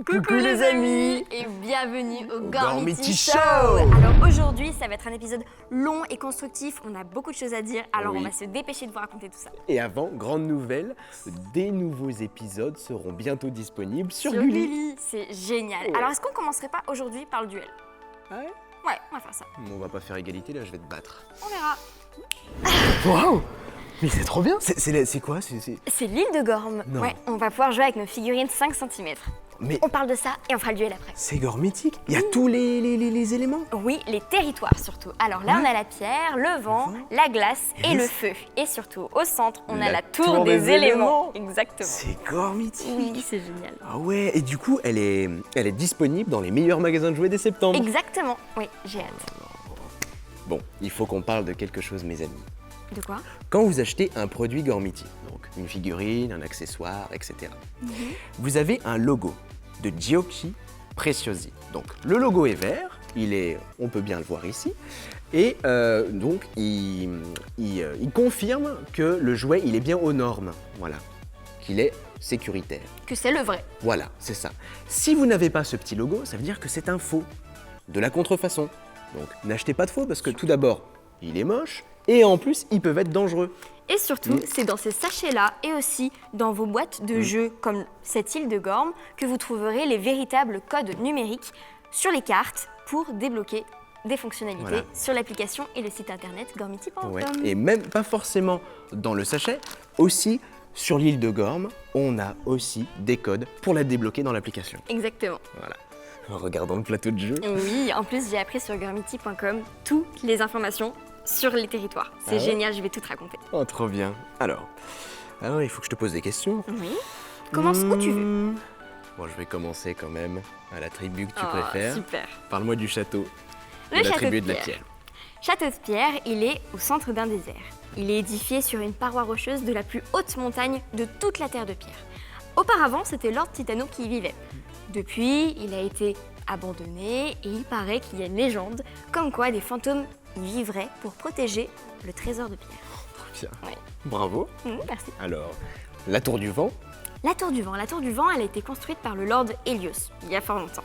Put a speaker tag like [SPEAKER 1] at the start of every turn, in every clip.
[SPEAKER 1] Coucou les amis
[SPEAKER 2] et bienvenue au
[SPEAKER 1] Gormiti
[SPEAKER 2] Show.
[SPEAKER 1] Show.
[SPEAKER 2] Alors aujourd'hui, ça va être un épisode long et constructif, on a beaucoup de choses à dire, alors
[SPEAKER 1] Oui.
[SPEAKER 2] on va se dépêcher de vous raconter tout ça.
[SPEAKER 1] Et avant, grande nouvelle, des nouveaux épisodes seront bientôt disponibles sur
[SPEAKER 2] Sur
[SPEAKER 1] Gulli.
[SPEAKER 2] Gulli, c'est génial.
[SPEAKER 1] Ouais.
[SPEAKER 2] Alors est-ce qu'on commencerait pas aujourd'hui par le duel?
[SPEAKER 1] Ouais.
[SPEAKER 2] Ouais, on va faire ça.
[SPEAKER 1] On va pas faire égalité là, je vais te battre.
[SPEAKER 2] On verra.
[SPEAKER 1] Waouh! Mais c'est trop bien! C'est quoi?
[SPEAKER 2] C'est l'île de Gorm.
[SPEAKER 1] Non.
[SPEAKER 2] Ouais, on va pouvoir jouer avec nos figurines 5 cm.
[SPEAKER 1] Mais
[SPEAKER 2] On parle de ça et on fera le duel après.
[SPEAKER 1] c'est gormitique! Il y a tous les éléments!
[SPEAKER 2] Oui, les territoires surtout. Alors là, on a la pierre, le vent, la glace et le feu. Et surtout, au centre, on a la tour des éléments. Exactement.
[SPEAKER 1] C'est gormitique!
[SPEAKER 2] Oui, c'est génial.
[SPEAKER 1] Ah ouais, et du coup, elle est disponible dans les meilleurs magasins de jouets dès septembre.
[SPEAKER 2] Exactement. Oui, j'ai hâte.
[SPEAKER 1] Bon, il faut qu'on parle de quelque chose, mes amis.
[SPEAKER 2] De quoi?
[SPEAKER 1] Quand vous achetez un produit Gormiti, donc une figurine, un accessoire, etc., vous avez un logo de Giochi Preziosi. Donc le logo est vert, on peut bien le voir ici, et donc il confirme que le jouet il est bien aux normes, voilà, qu'il est sécuritaire.
[SPEAKER 2] Que c'est le vrai.
[SPEAKER 1] Voilà, c'est ça. Si vous n'avez pas ce petit logo, ça veut dire que c'est un faux, de la contrefaçon. Donc n'achetez pas de faux parce que tout d'abord, il est moche, et en plus, ils peuvent être dangereux.
[SPEAKER 2] Et surtout, c'est dans ces sachets-là et aussi dans vos boîtes de jeux comme cette île de Gorm que vous trouverez les véritables codes numériques sur les cartes pour débloquer des fonctionnalités
[SPEAKER 1] Voilà.
[SPEAKER 2] sur l'application et le site internet gormiti.com.
[SPEAKER 1] Ouais. Et même pas forcément dans le sachet, aussi sur l'île de Gorm, on a aussi des codes pour la débloquer dans l'application.
[SPEAKER 2] Exactement.
[SPEAKER 1] Voilà. Regardons le plateau de jeu.
[SPEAKER 2] Oui, en plus, j'ai appris sur gormiti.com toutes les informations sur les territoires. C'est
[SPEAKER 1] Ah ouais
[SPEAKER 2] génial, je vais tout te raconter.
[SPEAKER 1] Oh, trop bien. Alors, il faut que je te pose des questions.
[SPEAKER 2] Oui. Commence où tu veux.
[SPEAKER 1] Bon, je vais commencer quand même à la tribu que tu
[SPEAKER 2] Oh,
[SPEAKER 1] préfères.
[SPEAKER 2] super.
[SPEAKER 1] Parle-moi du château.
[SPEAKER 2] Le
[SPEAKER 1] de la
[SPEAKER 2] château
[SPEAKER 1] tribu
[SPEAKER 2] de
[SPEAKER 1] de la
[SPEAKER 2] pierre.
[SPEAKER 1] pierre.
[SPEAKER 2] Château de Pierre, il est au centre d'un désert. Il est édifié sur une paroi rocheuse de la plus haute montagne de toute la terre de pierre. Auparavant, c'était Lord Titano qui y vivait. Depuis, il a été abandonné et il paraît qu'il y a une légende comme quoi des fantômes y vivraient pour protéger le trésor de pierre.
[SPEAKER 1] Bien.
[SPEAKER 2] Ouais.
[SPEAKER 1] Bravo.
[SPEAKER 2] Merci.
[SPEAKER 1] Alors, la tour du vent.
[SPEAKER 2] La tour du vent. La tour du vent, elle a été construite par le Lord Helios, il y a fort longtemps.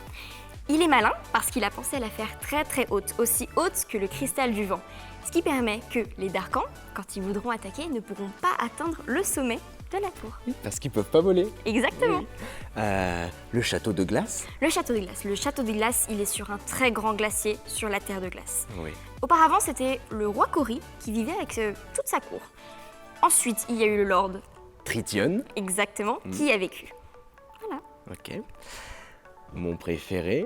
[SPEAKER 2] Il est malin parce qu'il a pensé à la faire très très haute, aussi haute que le cristal du vent. Ce qui permet que les Darkans, quand ils voudront attaquer, ne pourront pas atteindre le sommet de la tour.
[SPEAKER 1] Parce qu'ils peuvent pas voler.
[SPEAKER 2] Exactement.
[SPEAKER 1] Le château de glace.
[SPEAKER 2] Le château de glace. Le château de glace, il est sur un très grand glacier sur la terre de glace.
[SPEAKER 1] Oui.
[SPEAKER 2] Auparavant, c'était le roi Cory qui vivait avec toute sa cour. Ensuite, il y a eu le Lord,
[SPEAKER 1] Tritium.
[SPEAKER 2] exactement, qui y a vécu. Voilà.
[SPEAKER 1] Ok. Mon préféré,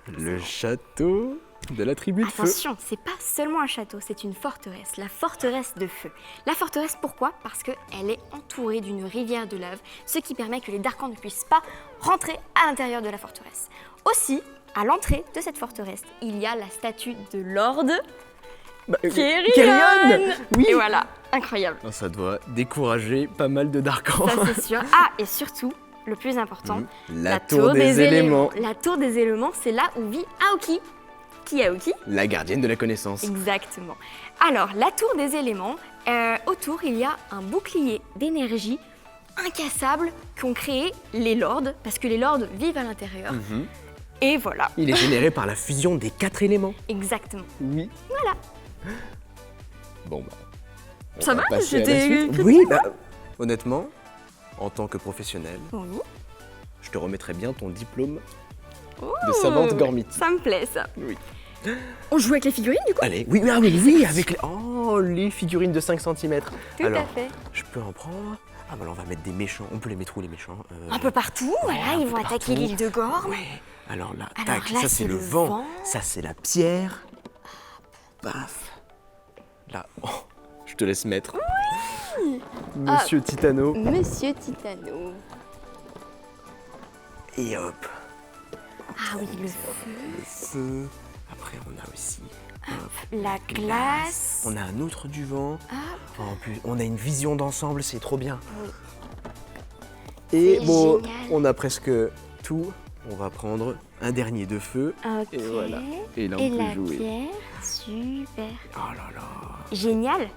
[SPEAKER 1] le château de la tribu de feu.
[SPEAKER 2] Attention, c'est pas seulement un château, c'est une forteresse, la forteresse de feu. La forteresse, pourquoi? Parce qu'elle est entourée d'une rivière de lave, ce qui permet que les Darkans ne puissent pas rentrer à l'intérieur de la forteresse. Aussi, à l'entrée de cette forteresse, il y a la statue de Lord Kerion.
[SPEAKER 1] Oui.
[SPEAKER 2] Et voilà, incroyable.
[SPEAKER 1] Oh, ça doit décourager pas mal de Darkans.
[SPEAKER 2] Ça c'est sûr. Ah, et surtout, le plus important,
[SPEAKER 1] La tour des éléments.
[SPEAKER 2] La tour des éléments, c'est là où vit Aoki. Qui est Aoki?
[SPEAKER 1] La gardienne de la connaissance.
[SPEAKER 2] Exactement. Alors, la tour des éléments, autour, il y a un bouclier d'énergie incassable qu'ont créé les lords, parce que les lords vivent à l'intérieur. Et voilà,
[SPEAKER 1] Il est généré par la fusion des 4 éléments.
[SPEAKER 2] exactement.
[SPEAKER 1] Oui.
[SPEAKER 2] Voilà.
[SPEAKER 1] Bon, bah. on
[SPEAKER 2] Ça va
[SPEAKER 1] passer à la
[SPEAKER 2] J'étais
[SPEAKER 1] suite.
[SPEAKER 2] critique,
[SPEAKER 1] Oui, bah, honnêtement, en tant que professionnel,
[SPEAKER 2] Oui.
[SPEAKER 1] je te remettrai bien ton diplôme
[SPEAKER 2] Oh,
[SPEAKER 1] de savante Gormiti.
[SPEAKER 2] Ça me plaît, ça.
[SPEAKER 1] Oui.
[SPEAKER 2] On joue avec les figurines, du coup?
[SPEAKER 1] Allez, oui, oui, avec les figurines de 5 cm.
[SPEAKER 2] Tout à fait.
[SPEAKER 1] Je peux en prendre. Ah, bah là, on va mettre des méchants. On peut les mettre où, les méchants?
[SPEAKER 2] Un peu partout, voilà,
[SPEAKER 1] un
[SPEAKER 2] ils
[SPEAKER 1] peu
[SPEAKER 2] vont attaquer
[SPEAKER 1] partout.
[SPEAKER 2] l'île de Gorm.
[SPEAKER 1] Ouais. Alors là,
[SPEAKER 2] Alors
[SPEAKER 1] tac,
[SPEAKER 2] là,
[SPEAKER 1] ça
[SPEAKER 2] c'est
[SPEAKER 1] c'est le
[SPEAKER 2] le
[SPEAKER 1] vent.
[SPEAKER 2] vent.
[SPEAKER 1] Ça c'est la pierre. Paf. Là, oh, je te laisse mettre. Monsieur Titano.
[SPEAKER 2] Monsieur Titano.
[SPEAKER 1] Et hop,
[SPEAKER 2] Ah oui, le
[SPEAKER 1] le feu. Après, on a aussi
[SPEAKER 2] la glace.
[SPEAKER 1] On a un autre du vent.
[SPEAKER 2] Hop.
[SPEAKER 1] En plus, on a une vision d'ensemble, c'est trop bien.
[SPEAKER 2] Oui.
[SPEAKER 1] Et
[SPEAKER 2] C'est
[SPEAKER 1] bon,
[SPEAKER 2] génial.
[SPEAKER 1] on a presque tout. On va prendre un dernier de feu.
[SPEAKER 2] Ok.
[SPEAKER 1] Et voilà. Et là, on
[SPEAKER 2] Et
[SPEAKER 1] peut
[SPEAKER 2] la
[SPEAKER 1] jouer.
[SPEAKER 2] pierre, super.
[SPEAKER 1] Oh là là.
[SPEAKER 2] Génial.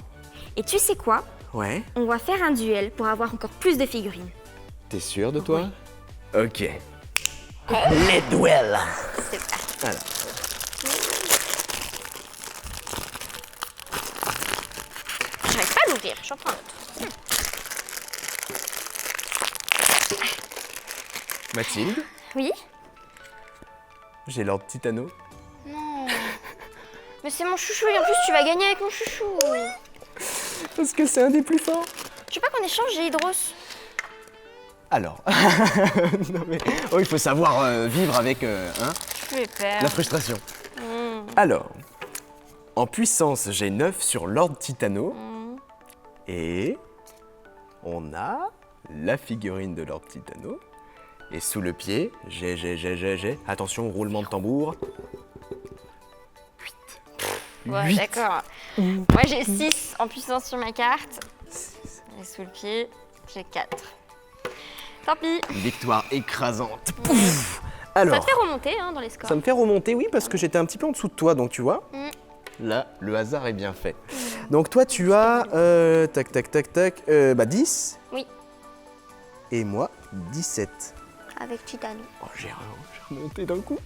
[SPEAKER 2] Et tu sais quoi?
[SPEAKER 1] Ouais,
[SPEAKER 2] On va faire un duel pour avoir encore plus de figurines.
[SPEAKER 1] t'es sûr de toi? Ok. les duels.
[SPEAKER 2] C'est parti.
[SPEAKER 1] Voilà.
[SPEAKER 2] J'arrive pas à l'ouvrir, j'en prends un autre.
[SPEAKER 1] Mathilde,
[SPEAKER 2] Oui?
[SPEAKER 1] j'ai Lord Titano.
[SPEAKER 2] Non. Mais c'est mon chouchou et en plus tu vas gagner avec mon chouchou.
[SPEAKER 1] Parce que c'est un des plus forts.
[SPEAKER 2] Tu veux pas qu'on échange, j'ai Hydros?
[SPEAKER 1] Alors, non mais, oh, il faut savoir vivre avec hein,
[SPEAKER 2] Je vais perdre.
[SPEAKER 1] la frustration. Alors, en puissance, j'ai 9 sur Lord Titano. Et on a la figurine de Lord Titano. Et sous le pied, j'ai. Attention, roulement de tambour. 8.
[SPEAKER 2] Ouais,
[SPEAKER 1] 8.
[SPEAKER 2] d'accord. Moi j'ai 6 en puissance sur ma carte. Et sous le pied, j'ai 4. Tant pis.
[SPEAKER 1] Victoire écrasante. Pouf. Alors,
[SPEAKER 2] Ça te fait remonter hein, dans les scores.
[SPEAKER 1] ça me fait remonter, oui, parce que j'étais un petit peu en dessous de toi, donc tu vois. Là, le hasard est bien fait. Donc toi, tu as, tac, 10.
[SPEAKER 2] Oui,
[SPEAKER 1] Et moi, 17.
[SPEAKER 2] avec Titano.
[SPEAKER 1] Oh, j'ai remonté d'un coup.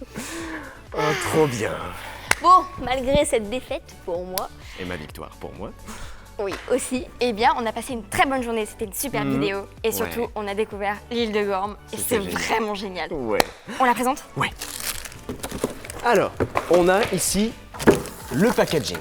[SPEAKER 1] Oh, trop bien.
[SPEAKER 2] Bon, malgré cette défaite pour moi,
[SPEAKER 1] Et ma victoire pour moi.
[SPEAKER 2] oui aussi, eh bien on a passé une très bonne journée, c'était une super vidéo. Et surtout,
[SPEAKER 1] Ouais.
[SPEAKER 2] on a découvert l'île de Gorm. Et
[SPEAKER 1] C'était
[SPEAKER 2] c'est
[SPEAKER 1] génial.
[SPEAKER 2] vraiment génial.
[SPEAKER 1] Ouais.
[SPEAKER 2] On la présente?
[SPEAKER 1] Ouais. Alors, on a ici le packaging.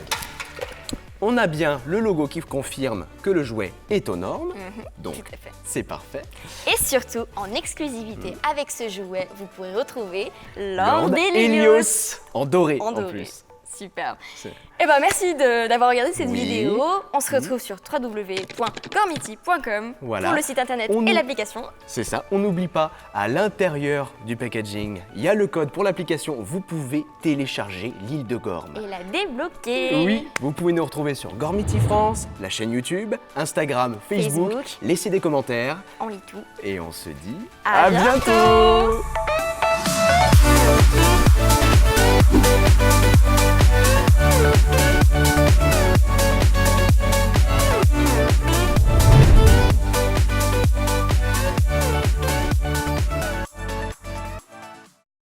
[SPEAKER 1] On a bien le logo qui confirme que le jouet est aux normes. Donc,
[SPEAKER 2] tout à fait.
[SPEAKER 1] c'est parfait.
[SPEAKER 2] Et surtout, en exclusivité avec ce jouet, vous pourrez retrouver Lord Helios.
[SPEAKER 1] Helios. En doré,
[SPEAKER 2] En
[SPEAKER 1] en
[SPEAKER 2] doré.
[SPEAKER 1] plus.
[SPEAKER 2] Super.
[SPEAKER 1] C'est-
[SPEAKER 2] Eh ben merci d'avoir regardé cette
[SPEAKER 1] Oui.
[SPEAKER 2] vidéo. On se retrouve sur www.gormity.com
[SPEAKER 1] Voilà.
[SPEAKER 2] pour le site internet
[SPEAKER 1] On
[SPEAKER 2] et
[SPEAKER 1] nous-
[SPEAKER 2] l'application.
[SPEAKER 1] C'est ça. On n'oublie pas, à l'intérieur du packaging, il y a le code pour l'application. Vous pouvez télécharger l'île de Gorm.
[SPEAKER 2] Et la débloquer.
[SPEAKER 1] Oui, vous pouvez nous retrouver sur Gormity France, la chaîne YouTube, Instagram, Facebook.
[SPEAKER 2] Facebook.
[SPEAKER 1] Laissez des commentaires
[SPEAKER 2] On lit tout.
[SPEAKER 1] et on se dit
[SPEAKER 2] À bientôt.